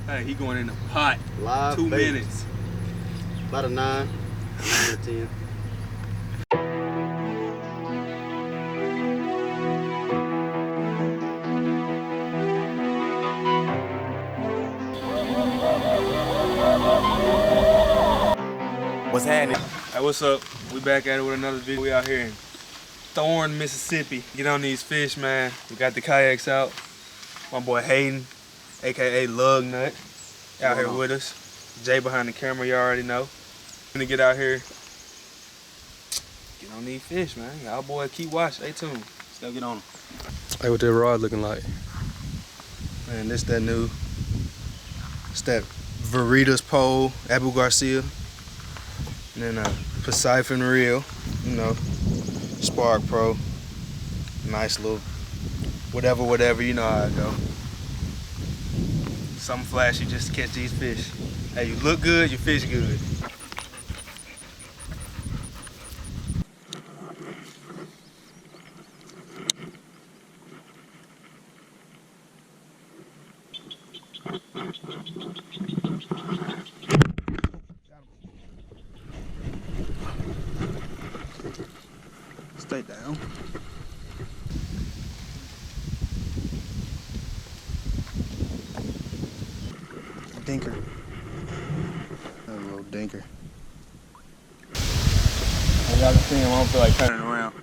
Hey, he going in the pot. Live 2 bait. minutes. About a 9 or 10. What's happening? Hey, what's up? We back at it with another video. We out here in Thorne, Mississippi. Get on these fish, man. We got the kayaks out. My boy Hayden, aka Lug Nut, out here with us. Jay behind the camera, you already know. Gonna get out here, get on these fish, man. Y'all boy keep watching. Stay tuned. Still get on them. Hey, what that rod looking like? Man, this that new. It's that Veritas pole, Abu Garcia. And then a Poseidon reel, you know, Spark Pro. Nice little whatever, you know how it go. Something flashy just to catch these fish. Hey, you look good, you fish good. Stay down. Dinker. That little dinker. As y'all can see him, I don't feel like turning around.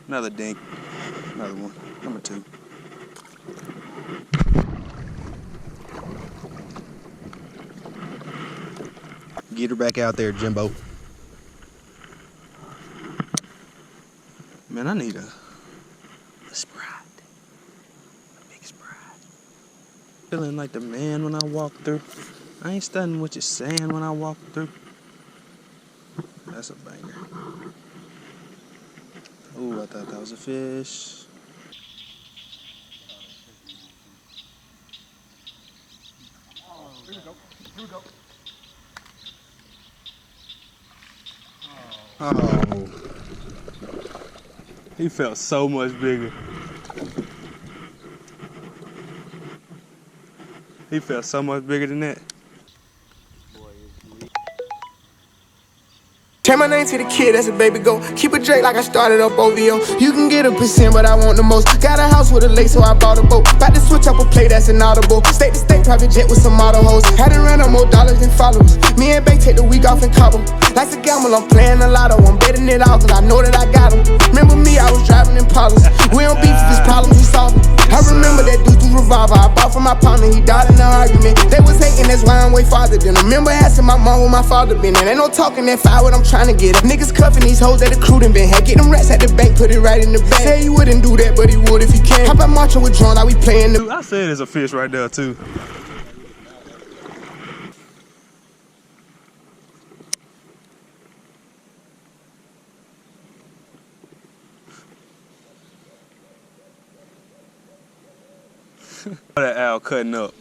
Another dink. Another one. Number 2. Get her back out there, Jimbo. Man, I need a Sprite. A big Sprite. Feeling like the man when I walk through. I ain't studying what you're saying when I walk through. That's a banger. Ooh, I thought that was a fish. Here we go. Oh. He felt so much bigger. He felt so much bigger than that. Change my name to the kid, that's a baby go. Keep it Drake like I started up OVO. You can get a percent, but I want the most. Got a house with a lake, so I bought a boat. About to switch up a play, that's an audible. State to state, private jet with some model hoes. Had to run up more dollars than followers. Me and Bay take the week off in Cabo. Like a gamble, I'm playing a lotto. I'm betting it all, cause I know that I got them. Remember me, I was driving Impalas. We don't beef if it's problems, we solve them. I remember that dude through revolver. I bought from my partner, he died in the argument. They was hating, that's why I'm way farther than them. Remember asking my mom where my father been. And ain't no talking that fire, what I'm trying to get. If niggas cuffing these hoes that the crew done been had. Get them rats at the bank, put it right in the bag. Say he wouldn't do that, but he would if he can. How about marching with John, like we playing the... I said there's a fish right there too. That owl cutting up.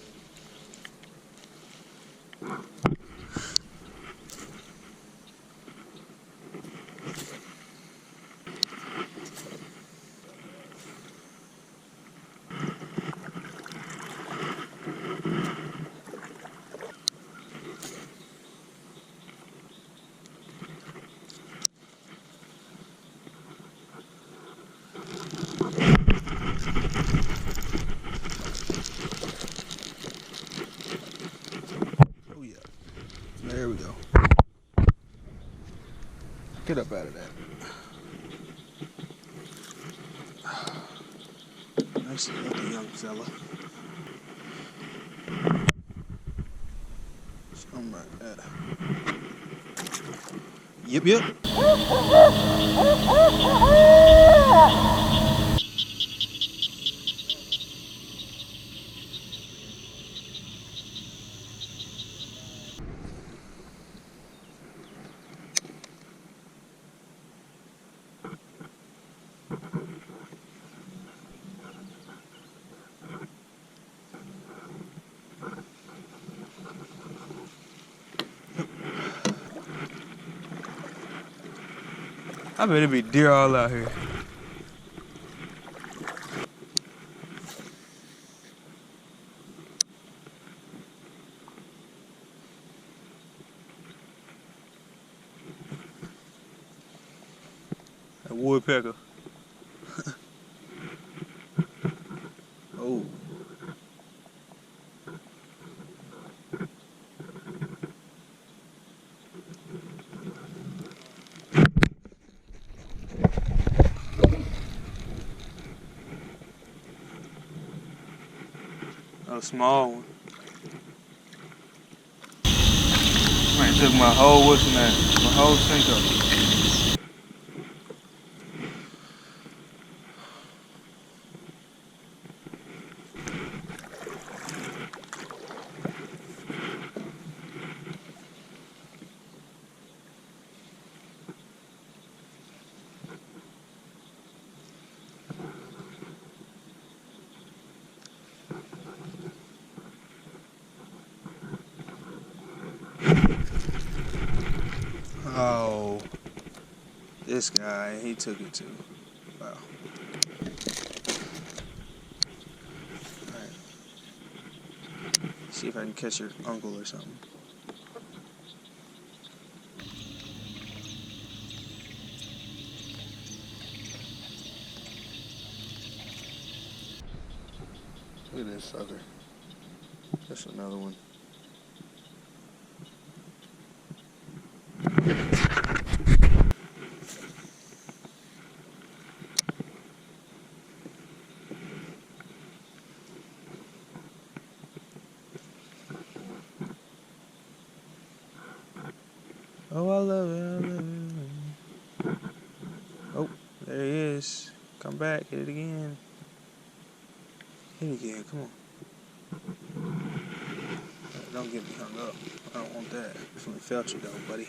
Oh yeah. There we go. Get up out of that. Nice healthy young fella. Something like that. Yep. I bet it be deer all out here. woodpecker. Oh. A small one. Man, took my whole my whole Cinco. Oh, this guy, he took it too. Wow. Alright. See if I can catch your uncle or something. Look at this sucker. That's another one. Oh, I love it, I love it. Oh, there he is. Come back, hit it again. Hit it again, come on. Don't get me hung up. I don't want that. Definitely felt you though, buddy.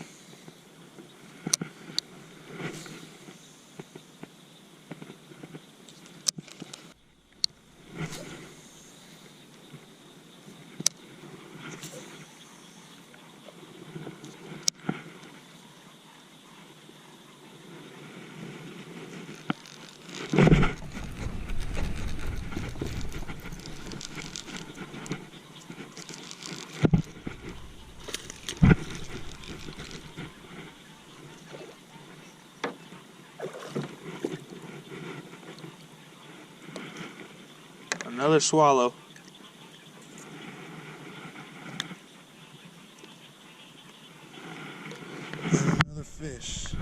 Another swallow. Another fish.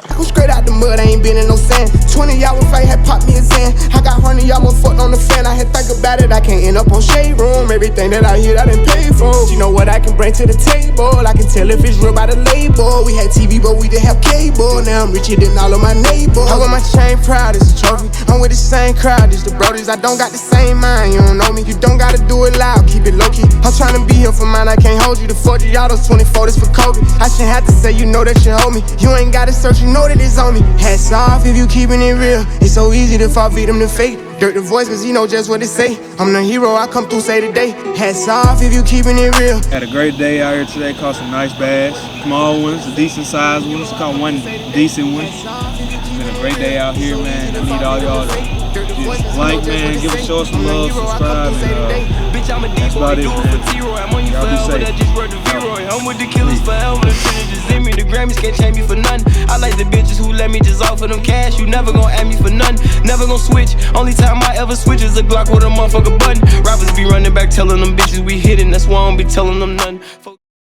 I'm straight out the mud, I ain't been in no sand. 20-hour fight had popped me a Zan. I got honey, almost fucked on the fan. I had think about it, I can't end up on shade room. Everything that I hear, I done paid for. You know what I can bring to the table. I can tell if it's real by the label. We had TV, but we didn't have cable. Now I'm richer than all of my neighbors. I wear my chain proud, it's a trophy. I'm with the same crowd, it's the brodies. I don't got the same mind, you don't know me. You don't gotta do it loud, keep it low-key. I'm trying to be here for mine, I can't hold you. The 40 autos, 24, this for Kobe. I shouldn't have to say, you know that you hold me. You ain't gotta search, you know that it's on me. Hats off if you keeping it real. It's so easy to fall victim to fate. Dirt the voice, cause he know just what it say. I'm the hero, I come through, say today. Hats off if you keeping it real. Had a great day out here today, caught some nice bass. Small ones, a decent sized ones. Caught one decent one. It's been a great day out here, man. I need all y'all to just like, man, give us, show us some love, subscribe, and that's about it, man. Y'all be safe. I'm with the killers forever, the finishes in me. The Grammys can't change me for none. I like the bitches who let me just offer them cash. You never gon' add me for none, never gon' switch. Only time I ever switch is a Glock with a motherfucker button. Rappers be running back telling them bitches we hitting, that's why I don't be telling them none.